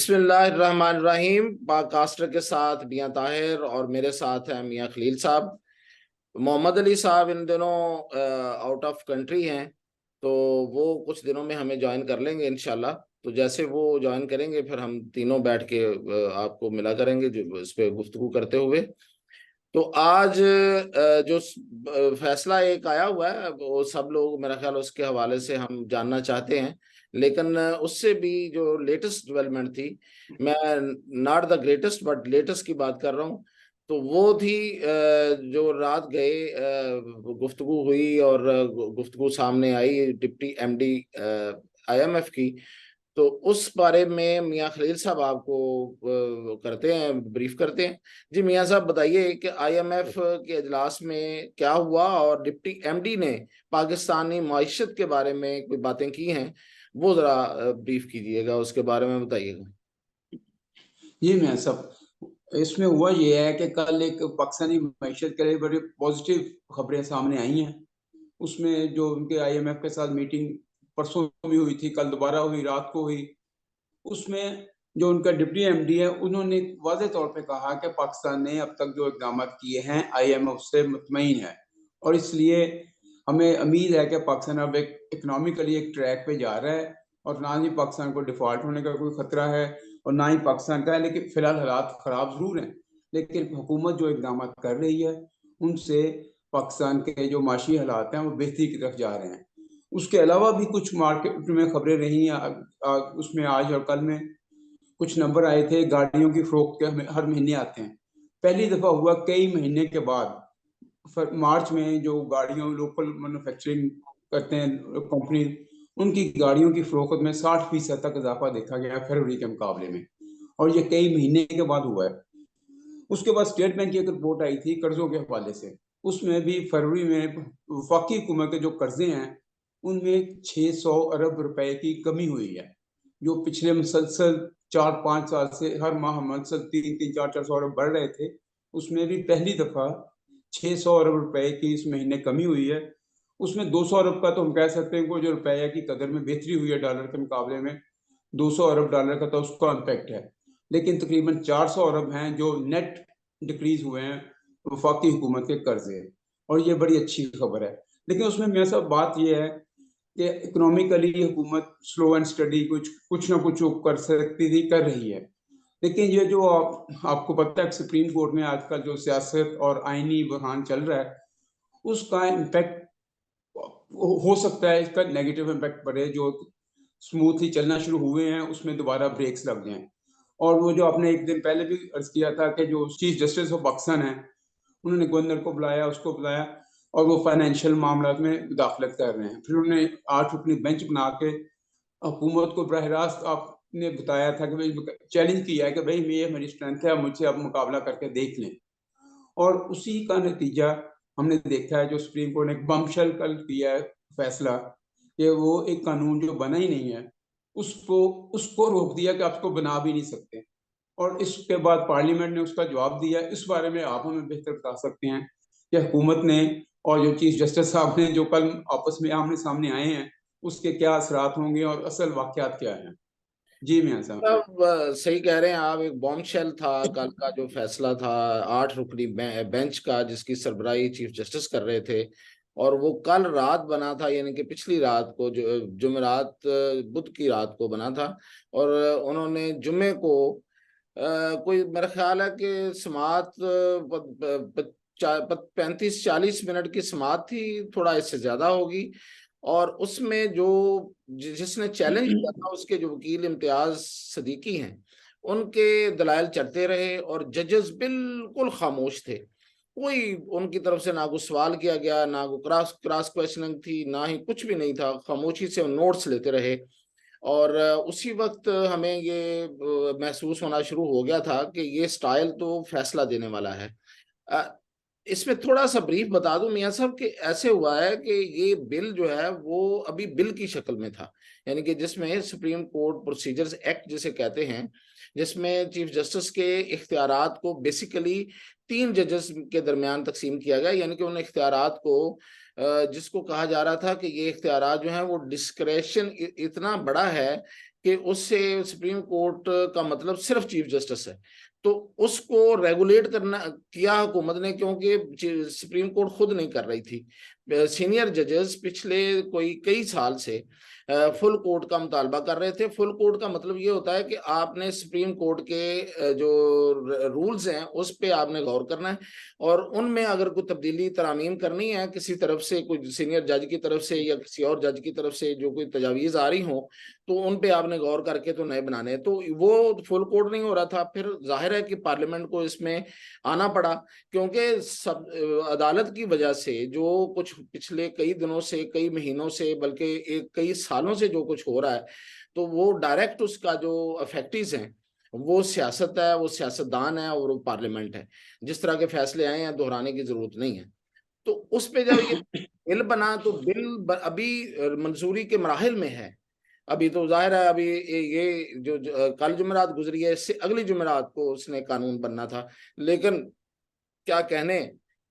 बिस्मिल्लाहिर्रहमानिर्रहीम। पाकास्टर के साथ मियाँ ताहिर और मेरे साथ हैं मियाँ खलील साहब। मोहम्मद अली साहब इन दिनों आउट ऑफ कंट्री हैं, तो वो कुछ दिनों में हमें ज्वाइन कर लेंगे इंशाल्लाह। तो जैसे वो ज्वाइन करेंगे फिर हम तीनों बैठ के आपको मिला करेंगे जो इस पे गुफ्तगू करते हुए। तो आज जो फैसला एक आया हुआ है वो सब लोग मेरा ख्याल उसके हवाले से हम जानना चाहते हैं। लेकिन उससे भी जो लेटेस्ट डेवलपमेंट थी, मैं not the greatest but latest की बात कर रहा हूँ। तो वो थी जो रात गए गुफ्तगू हुई और गुफ्तगू सामने आई डिप्टी एमडी आईएमएफ की। तो उस बारे में मियाँ खलील साहब आपको करते हैं, ब्रीफ करते हैं। जी मियाँ साहब बताइए कि आईएमएफ के इजलास में क्या हुआ और डिप्टी एमडी ने पाकिस्तानी मईशत के बारे में कोई बातें की हैं, वो जरा ब्रीफ कीजिएगा, उसके बारे में बताइएगा। जी मैं सब इसमें हुआ ये है कि कल एक पाकिस्तानी मईशत के लिए बड़ी पॉजिटिव खबरें सामने आई हैं। उसमें जो उनके आईएमएफ के साथ मीटिंग परसों भी हुई थी, कल दोबारा हुई, रात को हुई। उसमें जो उनका डिप्टी एमडी है उन्होंने वाज़ेह तौर पे कहा कि पाकिस्तान ने अब तक जो इक़दाम किए हैं आईएमएफ से मुतमईन है, और इसलिए हमें उम्मीद है कि पाकिस्तान अब एक इकनॉमिकली एक ट्रैक पे जा रहा है, और ना ही पाकिस्तान को डिफॉल्ट होने का कोई खतरा है और ना ही पाकिस्तान का है। लेकिन फिलहाल हालात ख़राब ज़रूर हैं, लेकिन हुकूमत जो इक़दाम कर रही है उनसे पाकिस्तान के जो माशी हालात हैं वो बेहतरी की तरफ जा रहे हैं। उसके अलावा भी कुछ मार्केट में खबरें रही उसमें आज और कल में कुछ नंबर आए थे गाड़ियों की फरोख्त के, हमें हर महीने आते हैं। पहली दफ़ा हुआ कई महीने के बाद मार्च में जो गाड़ियों लोकल मैन्युफैक्चरिंग करते हैं कंपनी, उनकी गाड़ियों की फरोख्त में 60% तक इजाफा देखा गया फरवरी के मुकाबले में, और ये कई महीने के बाद हुआ है। उसके बाद स्टेट बैंक की एक रिपोर्ट आई थी कर्जों के हवाले से, उसमें भी फरवरी में वफाकी हुकूमत के जो कर्जे हैं उनमें 600 अरब रुपए की कमी हुई है, जो पिछले मुसलसल 4-5 साल से हर माह मुसलसल 300-400 अरब बढ़ रहे थे। उसमें भी पहली दफा 600 अरब रुपए की इस महीने कमी हुई है। उसमें 200 अरब का तो हम कह सकते हैं कि जो रुपये की कदर में बेहतरी हुई है डॉलर के मुकाबले में, 200 अरब डॉलर का तो उसका इम्पैक्ट है। लेकिन तकरीबन 400 अरब हैं जो नेट डिक्रीज हुए हैं वफाकी हुकूमत के कर्जे, और ये बड़ी अच्छी खबर है। लेकिन उसमें मेरे साथ बात यह है कि इकोनॉमिकली हुकूमत स्लो एंड स्टडी कुछ ना कुछ कर सकती थी, कर रही है। लेकिन ये जो आपको पता है सुप्रीम कोर्ट में आजकल जो सियासत और आईनी बहरान चल रहा है, उसका इम्पैक्ट हो सकता है, इसका नेगेटिव इम्पैक्ट पड़े। जो स्मूथली चलना शुरू हुए हैं उसमें दोबारा ब्रेक्स लग जाएं। और वो जो आपने एक दिन पहले भी अर्ज किया था कि जो चीफ जस्टिस ऑफ पाकिस्तान है, उन्होंने गवर्नर को बुलाया, उसको बुलाया, और वो फाइनेंशियल मामला में दाखिलत कर रहे हैं। फिर उन्होंने 8 रुकनी बेंच बना के हुकूमत को बरह रास्त आपने बताया था कि भाई चैलेंज किया है कि भाई ये मेरी स्ट्रेंथ है, मुझसे आप मुकाबला करके देख लें। और उसी का नतीजा हमने देखा है, जो सुप्रीम कोर्ट ने एक बमशल कल किया है फैसला कि वो एक कानून जो बना ही नहीं है उसको उसको रोक दिया कि आप उसको बना भी नहीं सकते। और इसके बाद पार्लियामेंट ने उसका जवाब दिया। इस बारे में आप हमें बेहतर बता सकते हैं कि हुकूमत ने और जो चीफ जस्टिस साहब ने जो कल आपस में आमने सामने आए हैं उसके क्या असरात होंगे और असल वाकयात क्या है। जी मियां साहब। अब सही कह रहे हैं आप, एक बॉम्बशेल था कल का जो फैसला था 8 रुकनी बेंच का, जिसकी सरबराही चीफ जस्टिस कर रहे थे। और वो कल रात बना था, यानी कि पिछली रात को, जो जुमेरात बुध की रात को बना था। और उन्होंने जुमे को कोई मेरा ख्याल है कि समात 35-40 मिनट की समात थी, थोड़ा इससे ज्यादा होगी। और उसमें जो जिसने चैलेंज किया था उसके जो वकील इम्तियाज सदीकी हैं, उनके दलाइल चढ़ते रहे और जजेस बिल्कुल खामोश थे। कोई उनकी तरफ से ना कोई सवाल किया गया, ना कोई क्रॉस क्रॉस क्वेश्चनिंग थी, ना ही कुछ भी नहीं था, खामोशी से नोट्स लेते रहे। और उसी वक्त हमें ये महसूस होना शुरू हो गया था कि ये स्टाइल तो फैसला देने वाला है। इसमें थोड़ा सा ब्रीफ बता दूं मियां साहब कि ऐसे हुआ है कि ये बिल जो है वो अभी बिल की शक्ल में था, यानी कि जिसमें सुप्रीम कोर्ट प्रोसीजर्स एक्ट जिसे कहते हैं, जिसमें चीफ जस्टिस के इख्तियारात को बेसिकली 3 जजेस के दरमियान तकसीम किया गया। यानी कि उन इख्तियारात को जिसको कहा जा रहा था कि ये इख्तियारात जो है वो डिस्क्रेशन इतना बड़ा है कि उससे सुप्रीम कोर्ट का मतलब सिर्फ चीफ जस्टिस है, तो उसको रेगुलेट करना किया हुकूमत ने, क्योंकि सुप्रीम कोर्ट खुद नहीं कर रही थी। सीनियर जजेस पिछले कोई कई साल से फुल कोर्ट का मुतालबा कर रहे थे। फुल कोर्ट का मतलब ये होता है कि आपने सुप्रीम कोर्ट के जो रूल्स हैं उस पे आपने गौर करना है, और उनमें अगर कोई तब्दीली तरामीम करनी है किसी तरफ से, कोई सीनियर जज की तरफ से या किसी और जज की तरफ से जो कोई तजावीज़ आ रही हो, तो उन पे आपने गौर करके तो नए बनाने। तो वो फुल कोर्ट नहीं हो रहा था। फिर जाहिर है कि पार्लियामेंट को इसमें आना पड़ा, क्योंकि सब अदालत की वजह से जो कुछ पिछले कई दिनों से, कई महीनों से, बल्कि कई सालों से जो कुछ हो रहा है, तो वो डायरेक्ट उसका जो अफेक्टिव हैं वो सियासत है, वो सियासतदान है और वो पार्लियामेंट है। जिस तरह के फैसले आए हैं दोहराने की जरूरत नहीं है। तो उस पे जब ये बिल बना, तो बिल अभी मंजूरी के मराहिल में है। अभी तो जाहिर है, अभी ये जो कल जुमेरात गुजरी है, इससे अगली जुमेरात को उसने कानून बनना था। लेकिन क्या कहने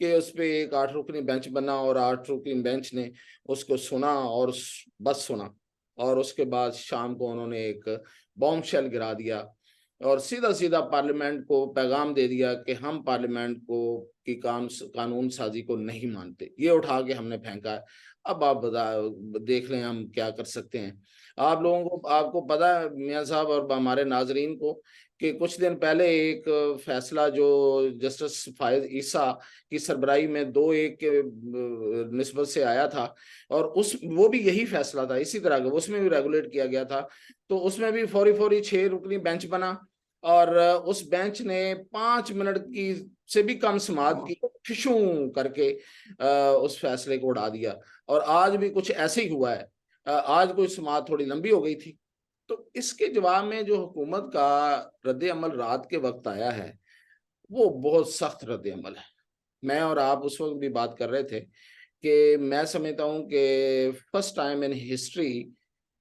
कि उस पे एक 8 रुकनी बेंच बना, और 8 रुकनी बेंच ने उसको सुना और बस सुना, और उसके बाद शाम को उन्होंने एक बॉम्ब शेल गिरा दिया और सीधा सीधा पार्लियामेंट को पैगाम दे दिया कि हम पार्लियामेंट को की कानून साजी को नहीं मानते। ये उठा के हमने फेंका है। अब आप देख लें हम क्या कर सकते हैं। आप लोगों को, आपको पता है मियां साहब और हमारे नाजरीन को, कि कुछ दिन पहले एक फैसला जो जस्टिस फायद ईसा की सरबराही में 2-1 के निस्बत से आया था, और उस वो भी यही फैसला था इसी तरह का, उसमें भी रेगुलेट किया गया था। तो उसमें भी फौरी फौरी 6 रुकनी बेंच बना, और उस बेंच ने 5 मिनट की से भी कम समाअत की फिशू करके उस फैसले को उड़ा दिया। और आज भी कुछ ऐसे ही हुआ है। आज कोई समाअत थोड़ी लंबी हो गई थी। तो इसके जवाब में जो हुकूमत का रद्द अमल रात के वक्त आया है, वो बहुत सख्त रद्द अमल है। मैं और आप उस वक्त भी बात कर रहे थे कि मैं समझता हूँ कि फर्स्ट टाइम इन हिस्ट्री,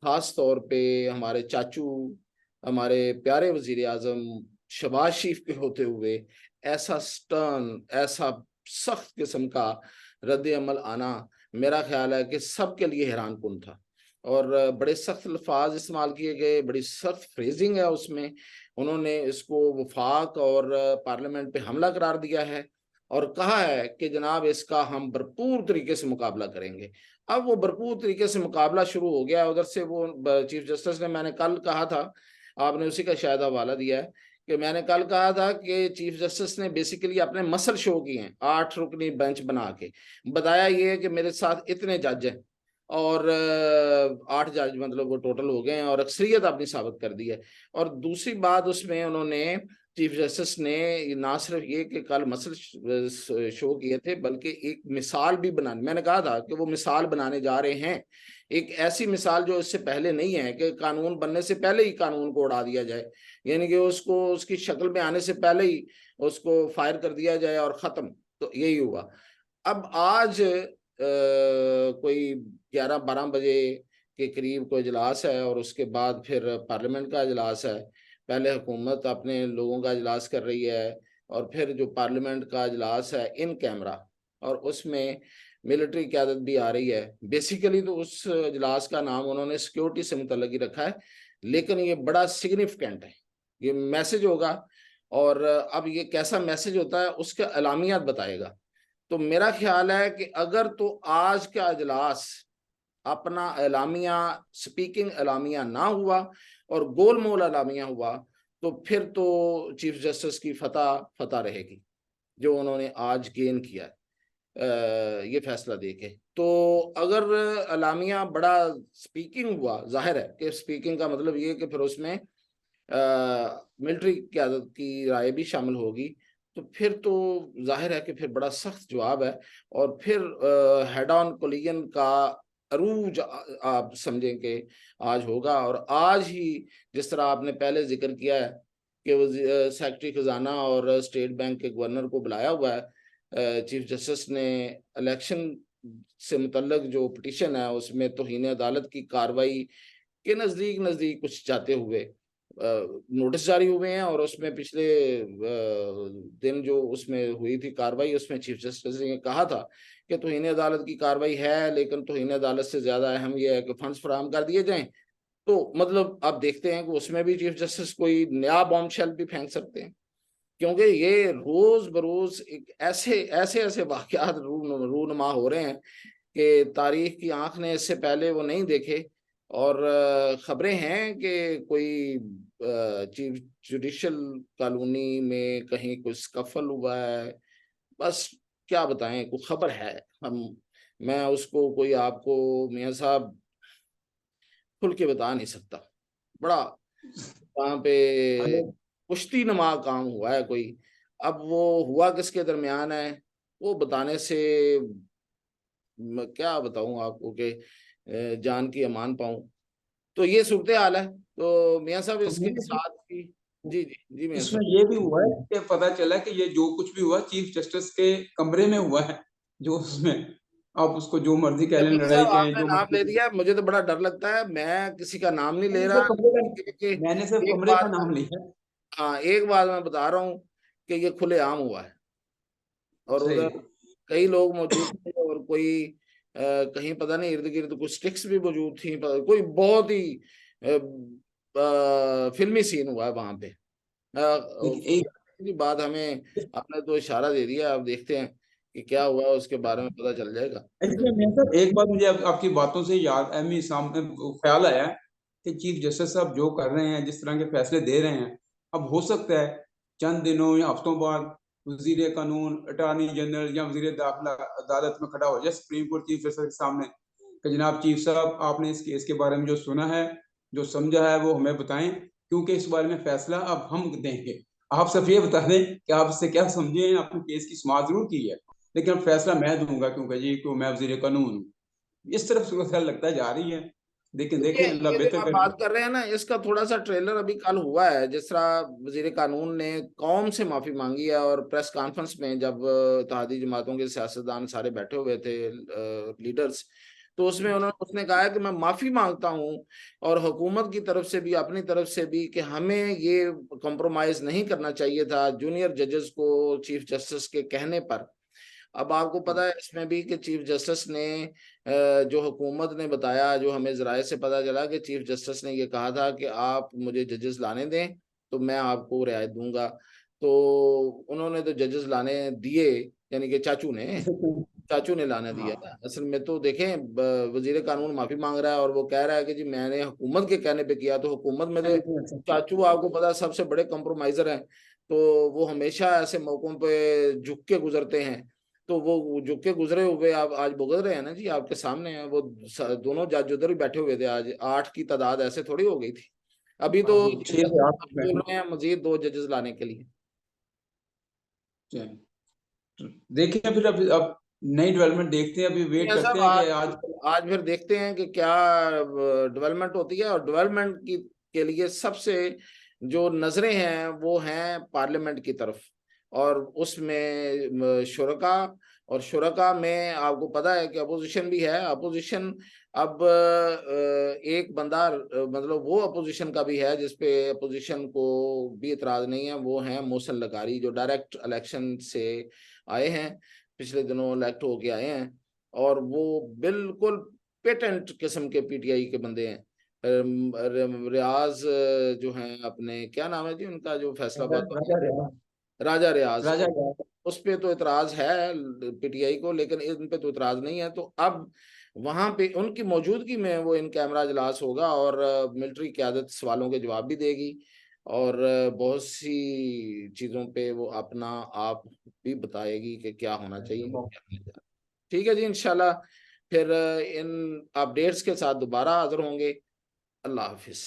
खास तौर पे हमारे चाचू, हमारे प्यारे वजीर आजम शहबाज शरीफ के होते हुए, ऐसा स्टर्न, ऐसा सख्त किस्म का रद्द अमल आना, मेरा ख्याल है कि सबके लिए हैरान कुन था। और बड़े सख्त अल्फाज इस्तेमाल किए गए, बड़ी सख्त फ्रेजिंग है उसमें। उन्होंने इसको वफाक और पार्लियामेंट पे हमला करार दिया है, और कहा है कि जनाब इसका हम भरपूर तरीके से मुकाबला करेंगे। अब वो भरपूर तरीके से मुकाबला शुरू हो गया उधर से। वो चीफ जस्टिस ने, मैंने कल कहा था, आपने उसी का शायद हवाला दिया है, कि मैंने कल कहा था कि चीफ जस्टिस ने बेसिकली अपने मसल शो किए हैं 8 रुकनी बेंच बना के। बताया ये है कि मेरे साथ इतने जज हैं, और 8 जज मतलब वो टोटल हो गए हैं, और अक्सरियत आपने साबित कर दी है। और दूसरी बात उसमें उन्होंने, चीफ जस्टिस ने ना सिर्फ ये कि कल मसल शो किए थे, बल्कि एक मिसाल भी बनानी, मैंने कहा था कि वो मिसाल बनाने जा रहे हैं, एक ऐसी मिसाल जो इससे पहले नहीं है, कि कानून बनने से पहले ही कानून को उड़ा दिया जाए, यानी कि उसको उसकी शक्ल में आने से पहले ही उसको फायर कर दिया जाए और खत्म। तो यही हुआ। अब आज कोई 11-12 बजे के करीब कोई इजलास है, और उसके बाद फिर पार्लियामेंट का इजलास है। पहले हुकूमत अपने लोगों का इजलास कर रही है, और फिर जो पार्लियामेंट का इजलास है इन कैमरा, और उसमें मिलिट्री क़यादत भी आ रही है। बेसिकली तो उस इजलास का नाम उन्होंने सिक्योरिटी से मुतल्लिक ही रखा है, लेकिन ये बड़ा सिग्निफिकेंट है, ये मैसेज होगा। और अब ये कैसा मैसेज होता है उसका अलामियात बताएगा। तो मेरा ख्याल है कि अगर तो आज का इजलास अपना एलामिया, स्पीकिंग एलामिया ना हुआ और गोलमोल एलामिया हुआ, तो फिर तो चीफ जस्टिस की फतह फतह रहेगी, जो उन्होंने आज गेन किया है ये फैसला देके। तो अगर एलामिया बड़ा स्पीकिंग हुआ, जाहिर है कि स्पीकिंग का मतलब ये कि फिर उसमें मिलिट्री क़यादत की राय भी शामिल होगी, तो फिर तो जाहिर है कि फिर बड़ा सख्त जवाब है। और फिर हेड ऑन कोलिजन का अरूज आप समझें कि आज होगा। और आज ही जिस तरह आपने पहले जिक्र किया है कि वो सेक्रेटरी खजाना और स्टेट बैंक के गवर्नर को बुलाया हुआ है चीफ जस्टिस ने, इलेक्शन से मुतल्लक जो पिटीशन है उसमें तौहीन अदालत की कार्रवाई के नज़दीक नज़दीक कुछ जाते हुए नोटिस जारी हुए हैं। और उसमें पिछले दिन जो उसमें हुई थी कार्रवाई, उसमें चीफ जस्टिस ने कहा था कि तौहीन अदालत की कार्रवाई है, लेकिन तौहीन अदालत से ज्यादा अहम यह है कि फंड्स फराहम कर दिए जाएं, तो मतलब आप देखते हैं कि उसमें भी चीफ जस्टिस कोई नया बॉम्बशेल भी फेंक सकते हैं, क्योंकि ये रोज बरोज एक ऐसे ऐसे ऐसे वाकयात रूनुमा हो रहे हैं कि तारीख की आंख ने इससे पहले वो नहीं देखे। और खबरें हैं कि कोई चीफ जुडिशियल कॉलोनी में कहीं कोई स्कफल हुआ है। बस क्या बताएं, कोई खबर है, हम मैं उसको कोई आपको मियां साहब खुल के बता नहीं सकता। बड़ा वहां पे कुश्ती नमा काम हुआ है कोई। अब वो हुआ किसके दरमियान है, वो बताने से मैं क्या बताऊं आपको कि जान की अमान पाऊं। तो ये सूरत हाल है। तो मियां साहब इसके साथ ही जी जी जी मियां इसमें साहब। ये भी हुआ है कि पता चला कि ये जो कुछ भी हुआ चीफ जस्टिस के कमरे में हुआ है, जो उसमें आप उसको जो मर्जी कह लें, मियां लड़ाई साहब कहें, आपने जो नाम मर्जी ले कहें। दिया, मुझे तो बड़ा डर लगता है। मैं किसी का नाम नहीं ले मैंने रहा, सिर्फ कमरे कि का मैंने सिर्फ एक कमरे का बात, नाम लिया। हाँ एक बात मैं बता रहा हूँ कि ये खुलेआम हुआ है और सही। उधर कई लोग मौजूद थे और कोई कहीं पता नहीं इर्द गिर्द कुछ स्टिक्स भी मौजूद थी, कोई बहुत ही फिल्मी सीन हुआ है वहां पे। एक की बात हमें आपने तो इशारा दे दिया, अब देखते हैं कि क्या हुआ, उसके बारे में पता चल जाएगा। इसमें मैं सर एक बात मुझे आपकी बातों से याद अमी सामने ख्याल आया कि चीफ जस्टिस साहब जो कर रहे हैं, जिस तरह के फैसले दे रहे हैं, अब हो सकता है चंद दिनों या हफ्तों बाद वजीर कानून, अटॉर्नी जनरल या वजीर दाखिला अदालत में खड़ा हो जाए सुप्रीम कोर्ट चीफ जस्टिस के सामने कि जनाब चीफ साहब, आपने इस केस के बारे में जो सुना है, जो समझा है, वो हमें बताएं, क्योंकि इस बारे में फैसला अब हम देंगे। आप सिर्फ ये बता दें कि आप इससे क्या समझे हैं। आपने केस की समाअत जरूर की है, लेकिन अब फैसला मैं दूंगा, क्योंकि जी क्यों मैं वजीर कानून हूँ। इस तरफ सूरत लगता है जा रही है, लेकिन ये देखें अल्लाह ये जो बेहतर आप करे। बात कर रहे हैं ना, इसका थोड़ा सा ट्रेलर अभी कल हुआ है। जिस तरह वजीर कानून ने कौम से माफी मांगी है और प्रेस कॉन्फ्रेंस में जब इत्तेहादी जमातों के सियासतदान सारे बैठे हुए थे, लीडर्स, तो उसमें उसने कहा है कि मैं माफी मांगता हूं और हुकूमत की तरफ से भी अपनी तरफ से भी कि हमें ये कॉम्प्रोमाइज नहीं करना चाहिए था जूनियर जजेस को चीफ जस्टिस के कहने पर। अब आपको पता है इसमें भी कि चीफ जस्टिस ने जो हुकूमत ने बताया, जो हमें जराये से पता चला कि चीफ जस्टिस ने ये कहा था कि आप मुझे जजेस लाने दें तो मैं आपको रियायत दूंगा। तो उन्होंने तो जजेस लाने दिए, यानी कि चाचू ने लाने दिया हाँ, था। असल में तो देखें, वजीर कानून माफी मांग रहा है और वो कह रहा है कि जी मैंने हुकूमत के कहने पे किया। तो हुकूमत में तो चाचू आपको पता है सबसे बड़े कंप्रोमाइजर हैं, तो वो हमेशा ऐसे मौकों पे झुक के गुजरते हैं। तो वो झुक के गुजरे हुए आप आज भुगत रहे हैं ना जी, आपके सामने है वो। दोनों जज उधर ही बैठे हुए थे। आज 8 की तादाद ऐसे थोड़ी हो गई थी। अभी तो अभी चीफ 6 से 8 जस्टिस बोल रहे हैं मजीद 2 जजेस लाने के लिए। बैठे। देखें फिर अब नई डेवलपमेंट देखते हैं, अभी वेट मियां करते साहब हैं कि आज। आज फिर देखते हैं कि क्या डेवलपमेंट होती है। और डेवलपमेंट की के लिए सबसे जो नजरें हैं वो हैं पार्लियामेंट की तरफ। और उसमें शुरका, और शुरका में आपको पता है कि अपोजिशन भी है। अपोजिशन अब एक बंदा मतलब वो अपोजिशन का भी है जिसपे अपोजिशन को भी इतराज नहीं है, वो है मोहसिन लगारी, जो डायरेक्ट इलेक्शन से आए हैं, पिछले दिनों इलेक्ट होके आए हैं। और वो बिल्कुल पेटेंट किस्म के पीटीआई के बंदे हैं। रियाज जो हैं, अपने क्या नाम है जी उनका, जो फैसलाबाद राजा रियाज। राजा रियाज, राजा रियाज। उस पे तो इतराज है पीटीआई को, लेकिन इन पे तो इतराज नहीं है। तो अब वहां पे उनकी मौजूदगी में वो इन कैमरा इजलास होगा और मिलिट्री क़यादत सवालों के जवाब भी देगी और बहुत सी चीजों पे वो अपना आप भी बताएगी कि क्या होना चाहिए क्या नहीं होना। ठीक है जी, इंशाल्लाह फिर इन अपडेट्स के साथ दोबारा हाजिर होंगे। अल्लाह हाफिज।